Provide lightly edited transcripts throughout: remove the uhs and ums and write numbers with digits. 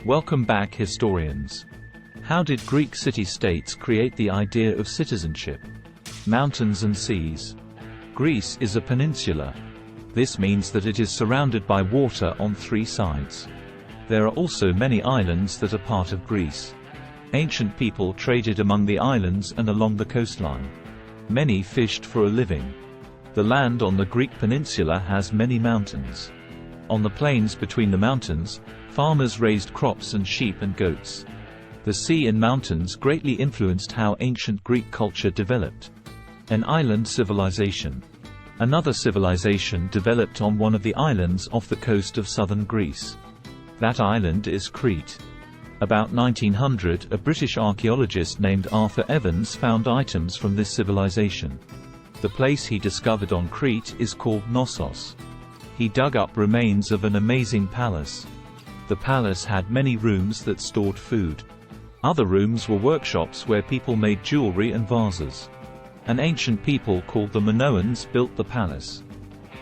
Welcome back, historians. How did Greek city-states create the idea of citizenship? Mountains and seas. Greece is a peninsula. This means that it is surrounded by water on three sides. There are also many islands that are part of Greece. Ancient people traded among the islands and along the coastline. Many fished for a living. The land on the Greek peninsula has many mountains. On the plains between the mountains, farmers raised crops and sheep and goats. The sea and mountains greatly influenced how ancient Greek culture developed. An island civilization. Another civilization developed on one of the islands off the coast of southern Greece. That island is Crete. About 1900, a British archaeologist named Arthur Evans found items from this civilization. The place he discovered on Crete is called Knossos. He dug up remains of an amazing palace. The palace had many rooms that stored food. Other rooms were workshops where people made jewelry and vases. An ancient people called the Minoans built the palace.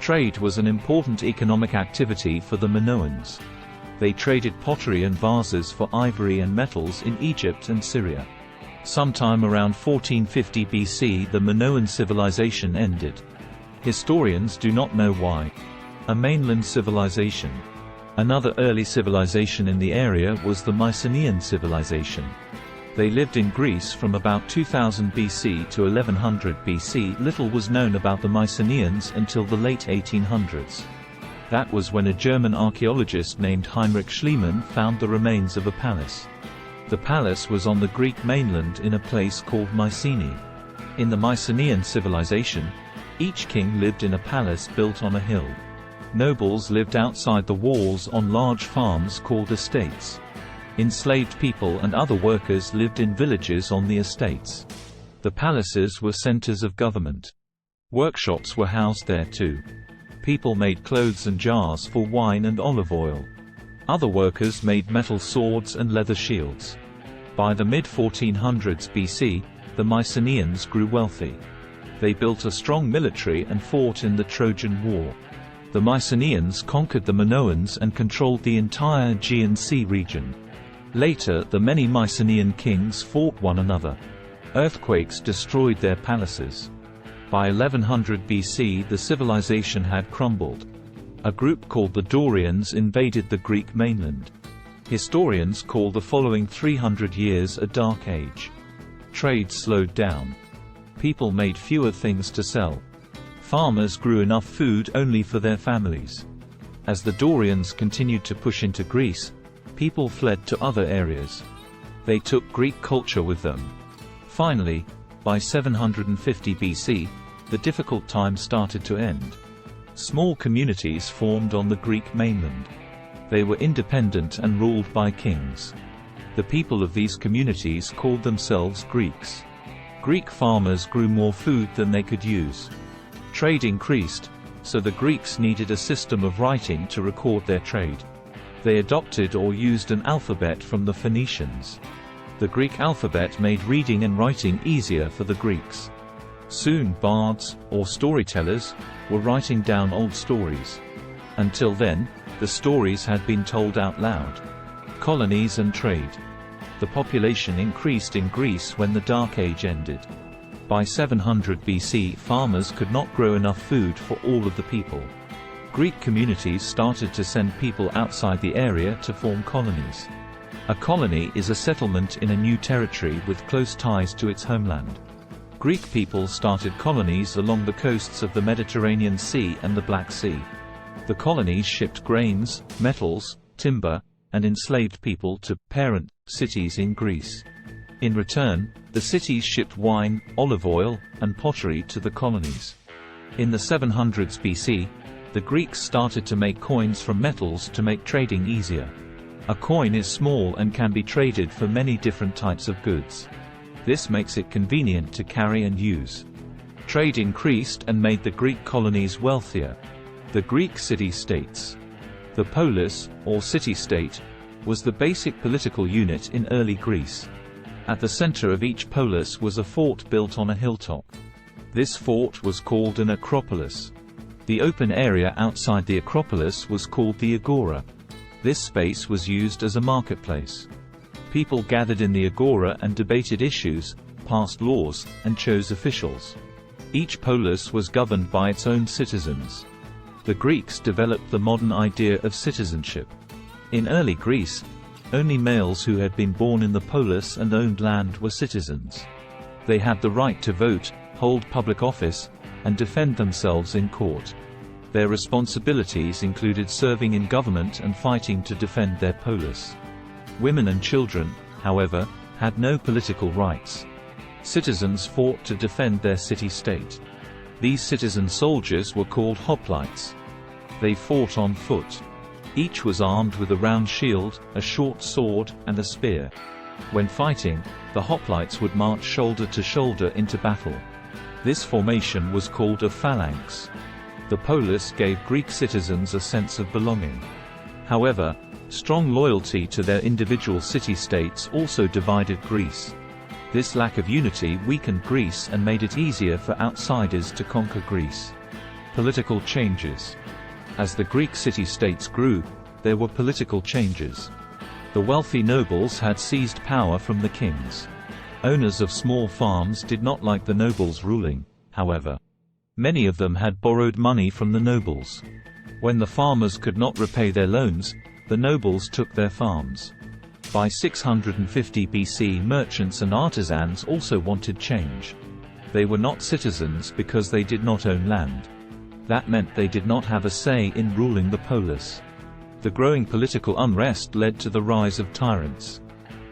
Trade was an important economic activity for the Minoans. They traded pottery and vases for ivory and metals in Egypt and Syria. Sometime around 1450 BC, the Minoan civilization ended. Historians do not know why. A mainland civilization. Another early civilization in the area was the Mycenaean civilization. They lived in Greece from about 2000 BC to 1100 BC. Little was known about the Mycenaeans until the late 1800s. That was when a German archaeologist named Heinrich Schliemann found the remains of a palace. The palace was on the Greek mainland in a place called Mycenae. In the Mycenaean civilization, each king lived in a palace built on a hill. Nobles lived outside the walls on large farms called estates. Enslaved people and other workers lived in villages on the estates. The palaces were centers of government. Workshops were housed there too. People made clothes and jars for wine and olive oil. Other workers made metal swords and leather shields. By the mid-1400s BC, the Mycenaeans grew wealthy. They built a strong military and fought in the Trojan War. The Mycenaeans conquered the Minoans and controlled the entire Aegean Sea region. Later, the many Mycenaean kings fought one another. Earthquakes destroyed their palaces. By 1100 BC, the civilization had crumbled. A group called the Dorians invaded the Greek mainland. Historians call the following 300 years a dark age. Trade slowed down. People made fewer things to sell. Farmers grew enough food only for their families. As the Dorians continued to push into Greece, people fled to other areas. They took Greek culture with them. Finally, by 750 BC, the difficult time started to end. Small communities formed on the Greek mainland. They were independent and ruled by kings. The people of these communities called themselves Greeks. Greek farmers grew more food than they could use. Trade increased, so the Greeks needed a system of writing to record their trade. They adopted or used an alphabet from the Phoenicians. The Greek alphabet made reading and writing easier for the Greeks. Soon bards, or storytellers, were writing down old stories. Until then, the stories had been told out loud. Colonies and trade. The population increased in Greece when the Dark Age ended. By 700 BC, farmers could not grow enough food for all of the people. Greek communities started to send people outside the area to form colonies. A colony is a settlement in a new territory with close ties to its homeland. Greek people started colonies along the coasts of the Mediterranean Sea and the Black Sea. The colonies shipped grains, metals, timber, and enslaved people to parent cities in Greece. In return, the cities shipped wine, olive oil, and pottery to the colonies. In the 700s BC, the Greeks started to make coins from metals to make trading easier. A coin is small and can be traded for many different types of goods. This makes it convenient to carry and use. Trade increased and made the Greek colonies wealthier. The Greek city-states. The polis, or city-state, was the basic political unit in early Greece. At the center of each polis was a fort built on a hilltop. This fort was called an acropolis. The open area outside the acropolis was called the agora. This space was used as a marketplace. People gathered in the agora and debated issues, passed laws, and chose officials. Each polis was governed by its own citizens. The Greeks developed the modern idea of citizenship. In early Greece, only males who had been born in the polis and owned land were citizens. They had the right to vote, hold public office, and defend themselves in court. Their responsibilities included serving in government and fighting to defend their polis. Women and children, however, had no political rights. Citizens fought to defend their city-state. These citizen soldiers were called hoplites. They fought on foot. Each was armed with a round shield, a short sword, and a spear. When fighting, the hoplites would march shoulder to shoulder into battle. This formation was called a phalanx. The polis gave Greek citizens a sense of belonging. However, strong loyalty to their individual city-states also divided Greece. This lack of unity weakened Greece and made it easier for outsiders to conquer Greece. Political changes. As the Greek city-states grew, there were political changes. The wealthy nobles had seized power from the kings. Owners of small farms did not like the nobles ruling, however. Many of them had borrowed money from the nobles. When the farmers could not repay their loans, the nobles took their farms. By 650 BC, merchants and artisans also wanted change. They were not citizens because they did not own land. That meant they did not have a say in ruling the polis. The growing political unrest led to the rise of tyrants.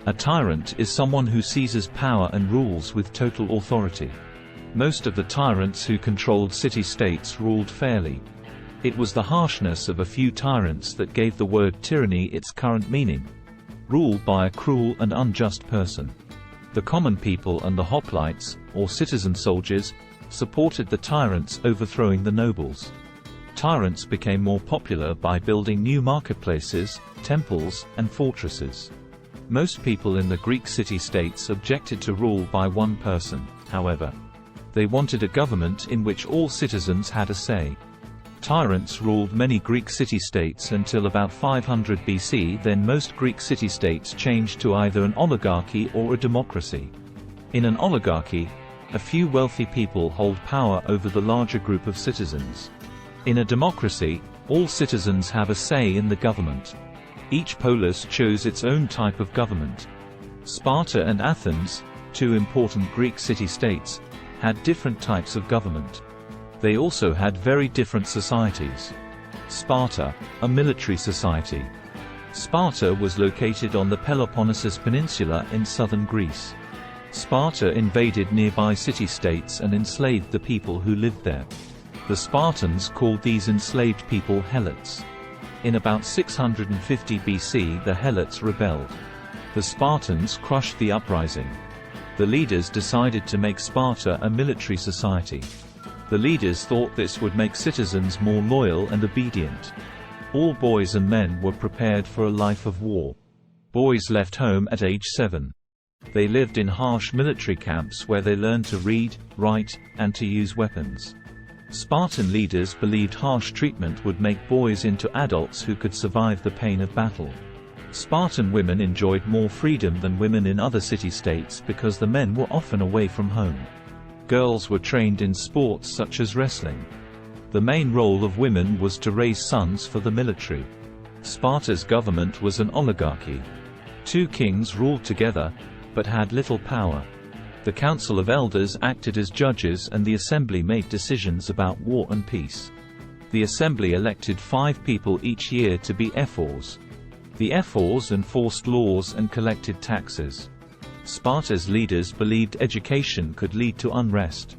A tyrant is someone who seizes power and rules with total authority. Most of the tyrants who controlled city-states ruled fairly. It was the harshness of a few tyrants that gave the word tyranny its current meaning. Rule by a cruel and unjust person. The common people and the hoplites, or citizen soldiers, supported the tyrants overthrowing the nobles. Tyrants became more popular by building new marketplaces, temples, and fortresses. Most people in the Greek city-states objected to rule by one person, however. They wanted a government in which all citizens had a say. Tyrants ruled many Greek city-states until about 500 BC. Then most Greek city-states changed to either an oligarchy or a democracy. In an oligarchy, a few wealthy people hold power over the larger group of citizens. In a democracy, all citizens have a say in the government. Each polis chose its own type of government. Sparta and Athens, two important Greek city-states, had different types of government. They also had very different societies. Sparta, a military society. Sparta was located on the Peloponnesus Peninsula in southern Greece. Sparta invaded nearby city-states and enslaved the people who lived there. The Spartans called these enslaved people Helots. In about 650 BC, the Helots rebelled. The Spartans crushed the uprising. The leaders decided to make Sparta a military society. The leaders thought this would make citizens more loyal and obedient. All boys and men were prepared for a life of war. Boys left home at age 7. They lived in harsh military camps where they learned to read, write, and to use weapons. Spartan leaders believed harsh treatment would make boys into adults who could survive the pain of battle. Spartan women enjoyed more freedom than women in other city-states because the men were often away from home. Girls were trained in sports such as wrestling. The main role of women was to raise sons for the military. Sparta's government was an oligarchy. Two kings ruled together, but had little power. The Council of Elders acted as judges and the assembly made decisions about war and peace. The assembly elected 5 people each year to be ephors. The ephors enforced laws and collected taxes. Sparta's leaders believed education could lead to unrest.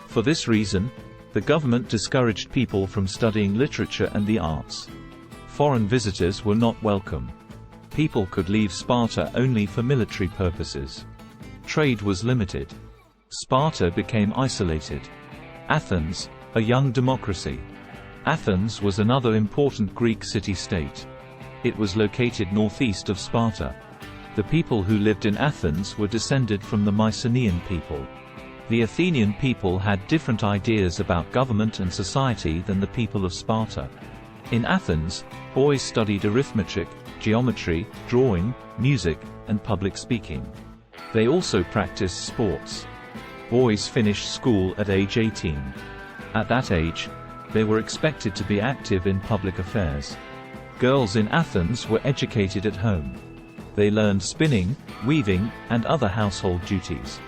For this reason, the government discouraged people from studying literature and the arts. Foreign visitors were not welcome. People could leave Sparta only for military purposes. Trade was limited. Sparta became isolated. Athens, a young democracy. Athens was another important Greek city-state. It was located northeast of Sparta. The people who lived in Athens were descended from the Mycenaean people. The Athenian people had different ideas about government and society than the people of Sparta. In Athens, boys studied arithmetic, geometry, drawing, music, and public speaking. They also practiced sports. Boys finished school at age 18. At that age, they were expected to be active in public affairs. Girls in Athens were educated at home. They learned spinning, weaving, and other household duties.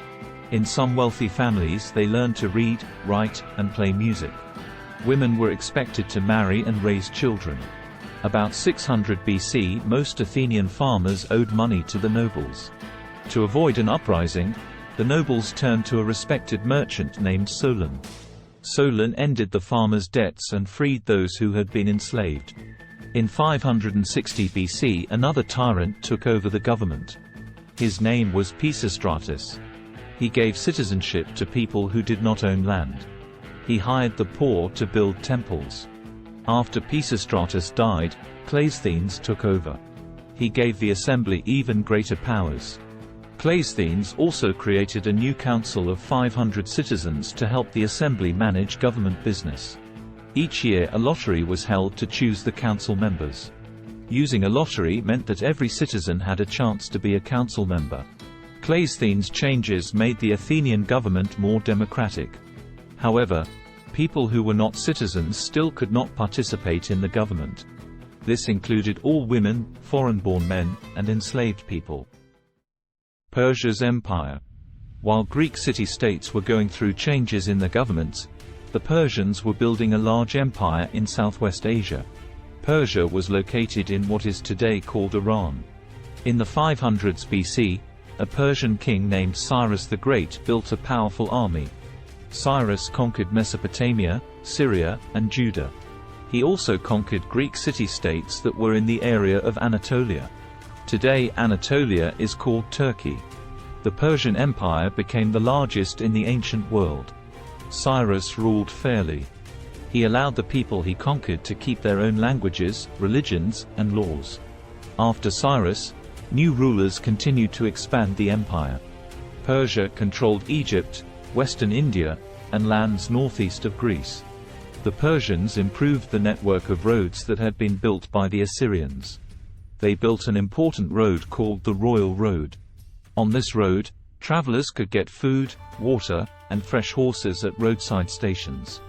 In some wealthy families they learned to read, write, and play music. Women were expected to marry and raise children. About 600 BC, most Athenian farmers owed money to the nobles. To avoid an uprising, the nobles turned to a respected merchant named Solon. Solon ended the farmers' debts and freed those who had been enslaved. In 560 BC, another tyrant took over the government. His name was Pisistratus. He gave citizenship to people who did not own land. He hired the poor to build temples. After Pisistratus died, Cleisthenes took over. He gave the assembly even greater powers. Cleisthenes also created a new council of 500 citizens to help the assembly manage government business. Each year a lottery was held to choose the council members. Using a lottery meant that every citizen had a chance to be a council member. Cleisthenes' changes made the Athenian government more democratic. However, people who were not citizens still could not participate in the government. This included all women, foreign-born men, and enslaved people. Persia's empire. While Greek city-states were going through changes in their governments, the Persians were building a large empire in Southwest Asia. Persia was located in what is today called Iran. In the 500s BC, a Persian king named Cyrus the Great built a powerful army. Cyrus conquered Mesopotamia, Syria, and Judah. He also conquered Greek city-states that were in the area of Anatolia. Today Anatolia is called Turkey. The Persian Empire became the largest in the ancient world. Cyrus ruled fairly. He allowed the people he conquered to keep their own languages, religions, and laws. After Cyrus, new rulers continued to expand the empire. Persia controlled Egypt, western India, and lands northeast of Greece. The Persians improved the network of roads that had been built by the Assyrians. They built an important road called the Royal Road. On this road, travelers could get food, water, and fresh horses at roadside stations.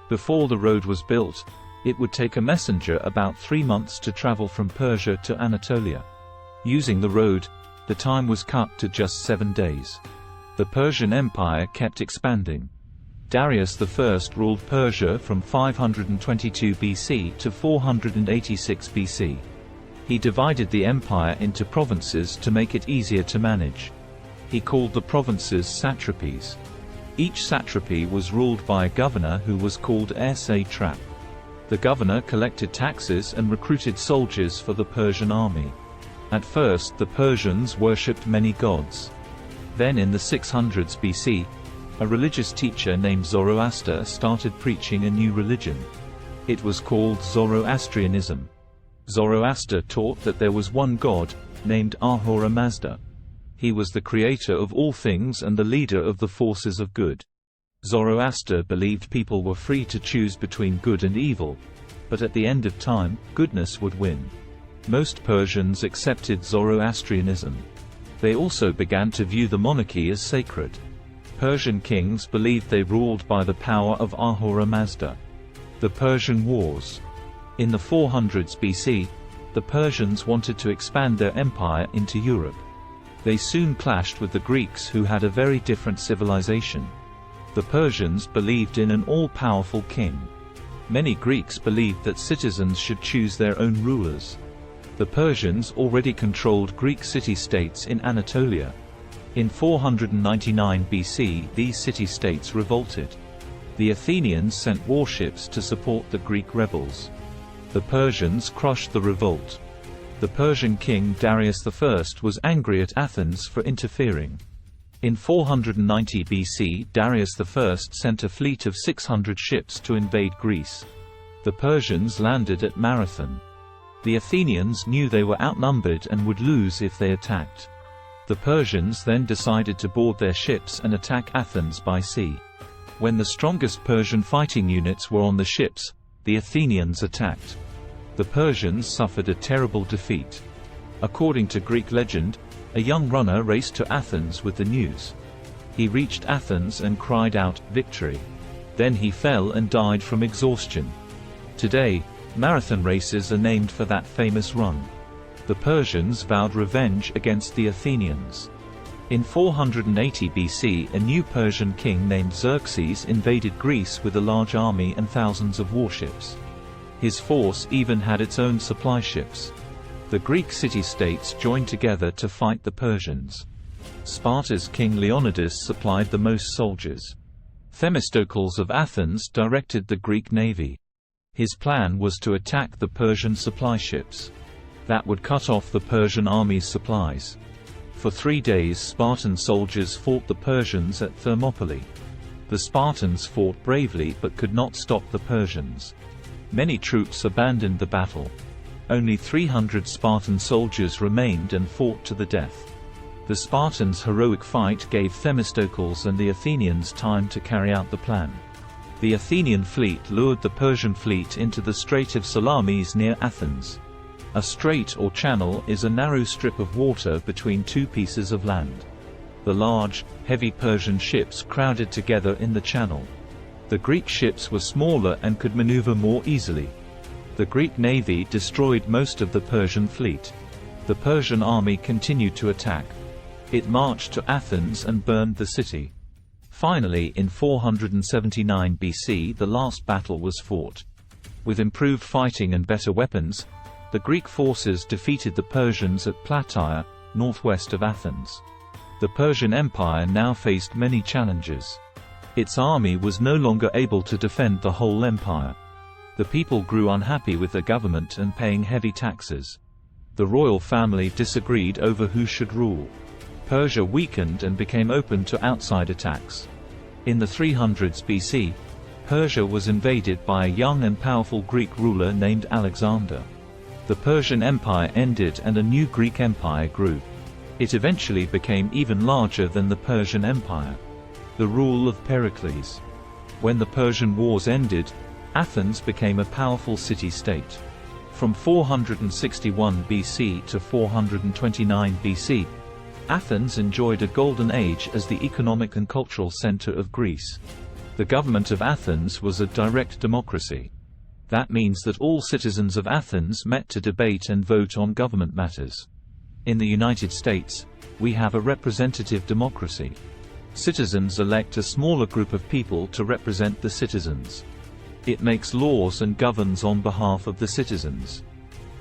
Before the road was built, it would take a messenger about 3 months to travel from Persia to Anatolia. Using the road, the time was cut to just 7 days. The Persian Empire kept expanding. Darius I ruled Persia from 522 BC to 486 BC. He divided the empire into provinces to make it easier to manage. He called the provinces satrapies. Each satrapy was ruled by a governor who was called satrap. The governor collected taxes and recruited soldiers for the Persian army. At first the Persians worshipped many gods. Then in the 600s BC, a religious teacher named Zoroaster started preaching a new religion. It was called Zoroastrianism. Zoroaster taught that there was one god, named Ahura Mazda. He was the creator of all things and the leader of the forces of good. Zoroaster believed people were free to choose between good and evil, but at the end of time, goodness would win. Most Persians accepted Zoroastrianism. They also began to view the monarchy as sacred. Persian kings believed they ruled by the power of Ahura Mazda. The Persian Wars. In the 400s BC, the Persians wanted to expand their empire into Europe. They soon clashed with the Greeks, who had a very different civilization. The Persians believed in an all-powerful king. Many Greeks believed that citizens should choose their own rulers. The Persians already controlled Greek city-states in Anatolia. In 499 BC, these city-states revolted. The Athenians sent warships to support the Greek rebels. The Persians crushed the revolt. The Persian king Darius I was angry at Athens for interfering. In 490 BC, Darius I sent a fleet of 600 ships to invade Greece. The Persians landed at Marathon. The Athenians knew they were outnumbered and would lose if they attacked. The Persians then decided to board their ships and attack Athens by sea. When the strongest Persian fighting units were on the ships, the Athenians attacked. The Persians suffered a terrible defeat. According to Greek legend, a young runner raced to Athens with the news. He reached Athens and cried out, "Victory!" Then he fell and died from exhaustion. Today, marathon races are named for that famous run. The Persians vowed revenge against the Athenians. In 480 BC, a new Persian king named Xerxes invaded Greece with a large army and thousands of warships. His force even had its own supply ships. The Greek city-states joined together to fight the Persians. Sparta's king Leonidas supplied the most soldiers. Themistocles of Athens directed the Greek navy. His plan was to attack the Persian supply ships. That would cut off the Persian army's supplies. For 3 days Spartan soldiers fought the Persians at Thermopylae. The Spartans fought bravely but could not stop the Persians. Many troops abandoned the battle. Only 300 Spartan soldiers remained and fought to the death. The Spartans' heroic fight gave Themistocles and the Athenians time to carry out the plan. The Athenian fleet lured the Persian fleet into the Strait of Salamis near Athens. A strait or channel is a narrow strip of water between two pieces of land. The large, heavy Persian ships crowded together in the channel. The Greek ships were smaller and could maneuver more easily. The Greek navy destroyed most of the Persian fleet. The Persian army continued to attack. It marched to Athens and burned the city. Finally, in 479 BC, the last battle was fought. With improved fighting and better weapons, the Greek forces defeated the Persians at Plataea, northwest of Athens. The Persian Empire now faced many challenges. Its army was no longer able to defend the whole empire. The people grew unhappy with their government and paying heavy taxes. The royal family disagreed over who should rule. Persia weakened and became open to outside attacks. In the 300s BC, Persia was invaded by a young and powerful Greek ruler named Alexander. The Persian Empire ended and a new Greek Empire grew. It eventually became even larger than the Persian Empire. The rule of Pericles. When the Persian Wars ended, Athens became a powerful city-state. From 461 BC to 429 BC, Athens enjoyed a golden age as the economic and cultural center of Greece. The government of Athens was a direct democracy. That means that all citizens of Athens met to debate and vote on government matters. In the United States, we have a representative democracy. Citizens elect a smaller group of people to represent the citizens. It makes laws and governs on behalf of the citizens.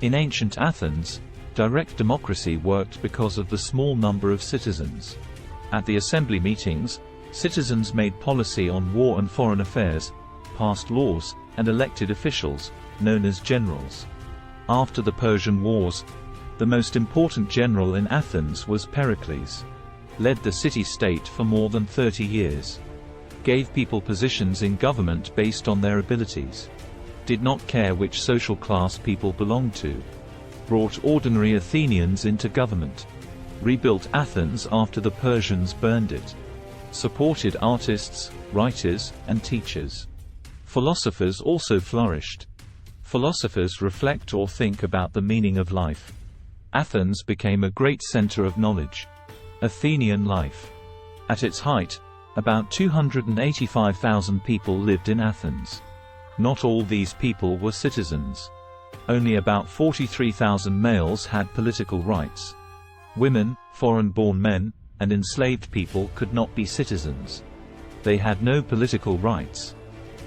In ancient Athens, direct democracy worked because of the small number of citizens. At the assembly meetings, citizens made policy on war and foreign affairs, passed laws, and elected officials, known as generals. After the Persian Wars, the most important general in Athens was Pericles. Led the city-state for more than 30 years. Gave people positions in government based on their abilities. Did not care which social class people belonged to. Brought ordinary Athenians into government. Rebuilt Athens after the Persians burned it. Supported artists, writers, and teachers. Philosophers also flourished. Philosophers reflect or think about the meaning of life. Athens became a great center of knowledge. Athenian life. At its height, about 285,000 people lived in Athens. Not all these people were citizens. Only about 43,000 males had political rights. Women, foreign-born men, and enslaved people could not be citizens. They had no political rights.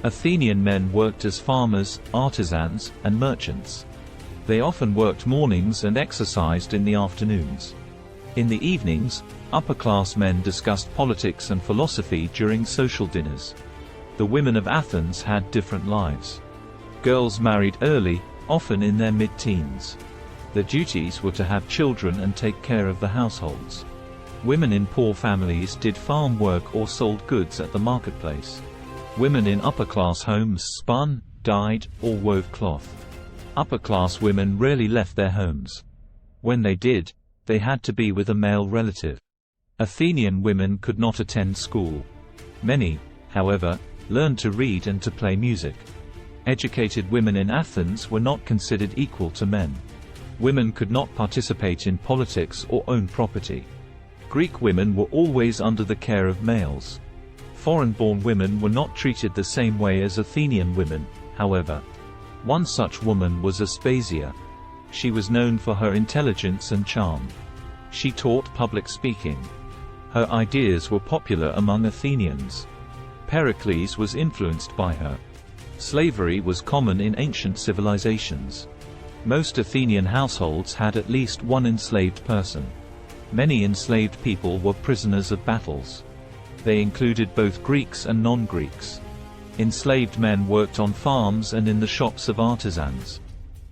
Athenian men worked as farmers, artisans, and merchants. They often worked mornings and exercised in the afternoons. In the evenings, upper-class men discussed politics and philosophy during social dinners. The women of Athens had different lives. Girls married early, often in their mid-teens. Their duties were to have children and take care of the households. Women in poor families did farm work or sold goods at the marketplace. Women in upper-class homes spun, dyed, or wove cloth. Upper-class women rarely left their homes. When they did, they had to be with a male relative. Athenian women could not attend school. Many, however, learned to read and to play music. Educated women in Athens were not considered equal to men. Women could not participate in politics or own property. Greek women were always under the care of males. Foreign-born women were not treated the same way as Athenian women, however. One such woman was Aspasia. She was known for her intelligence and charm. She taught public speaking. Her ideas were popular among Athenians. Pericles was influenced by her. Slavery was common in ancient civilizations. Most Athenian households had at least one enslaved person. Many enslaved people were prisoners of battles. They included both Greeks and non-Greeks. Enslaved men worked on farms and in the shops of artisans.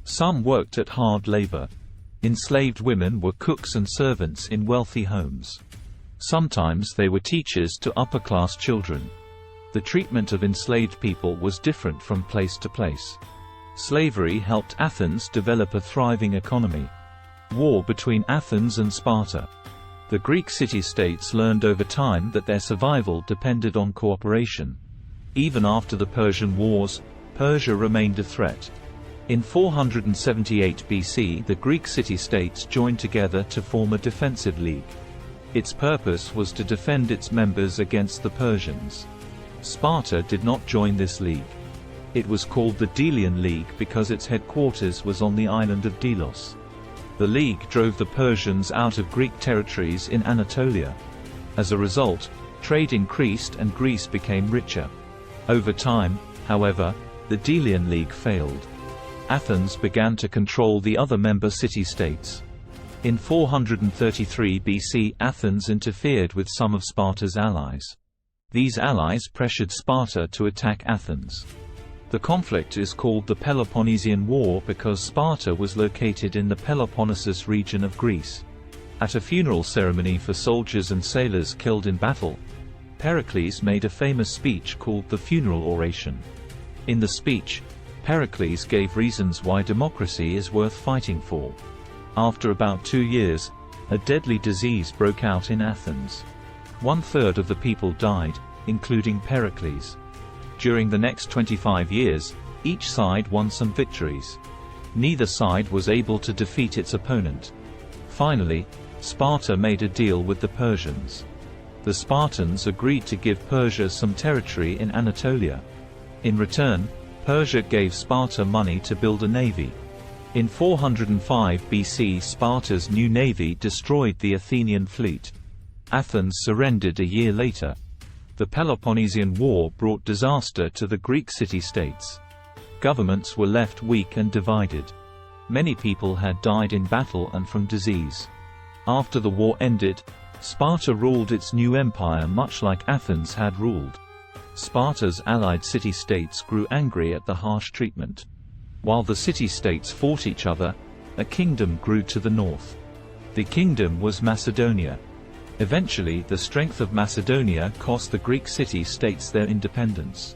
Some worked at hard labor. Enslaved women were cooks and servants in wealthy homes. Sometimes they were teachers to upper-class children. The treatment of enslaved people was different from place to place. Slavery helped Athens develop a thriving economy. War between Athens and Sparta. The Greek city-states learned over time that their survival depended on cooperation. Even after the Persian Wars, Persia remained a threat. In 478 BC, the Greek city-states joined together to form a defensive league. Its purpose was to defend its members against the Persians. Sparta did not join this league. It was called the Delian League because its headquarters was on the island of Delos. The league drove the Persians out of Greek territories in Anatolia. As a result, trade increased and Greece became richer. Over time, however, the Delian League failed. Athens began to control the other member city-states. In 433 BC, Athens interfered with some of Sparta's allies. These allies pressured Sparta to attack Athens. The conflict is called the Peloponnesian War because Sparta was located in the Peloponnesus region of Greece. At a funeral ceremony for soldiers and sailors killed in battle, Pericles made a famous speech called the Funeral Oration. In the speech, Pericles gave reasons why democracy is worth fighting for. After about 2 years, a deadly disease broke out in Athens. 1/3 of the people died, including Pericles. During the next 25 years, each side won some victories. Neither side was able to defeat its opponent. Finally, Sparta made a deal with the Persians. The Spartans agreed to give Persia some territory in Anatolia. In return, Persia gave Sparta money to build a navy. In 405 BC, Sparta's new navy destroyed the Athenian fleet. Athens surrendered a year later. The Peloponnesian War brought disaster to the Greek city-states. Governments were left weak and divided. Many people had died in battle and from disease. After the war ended, Sparta ruled its new empire much like Athens had ruled. Sparta's allied city-states grew angry at the harsh treatment. While the city-states fought each other, a kingdom grew to the north. The kingdom was Macedonia. Eventually, the strength of Macedonia cost the Greek city-states their independence.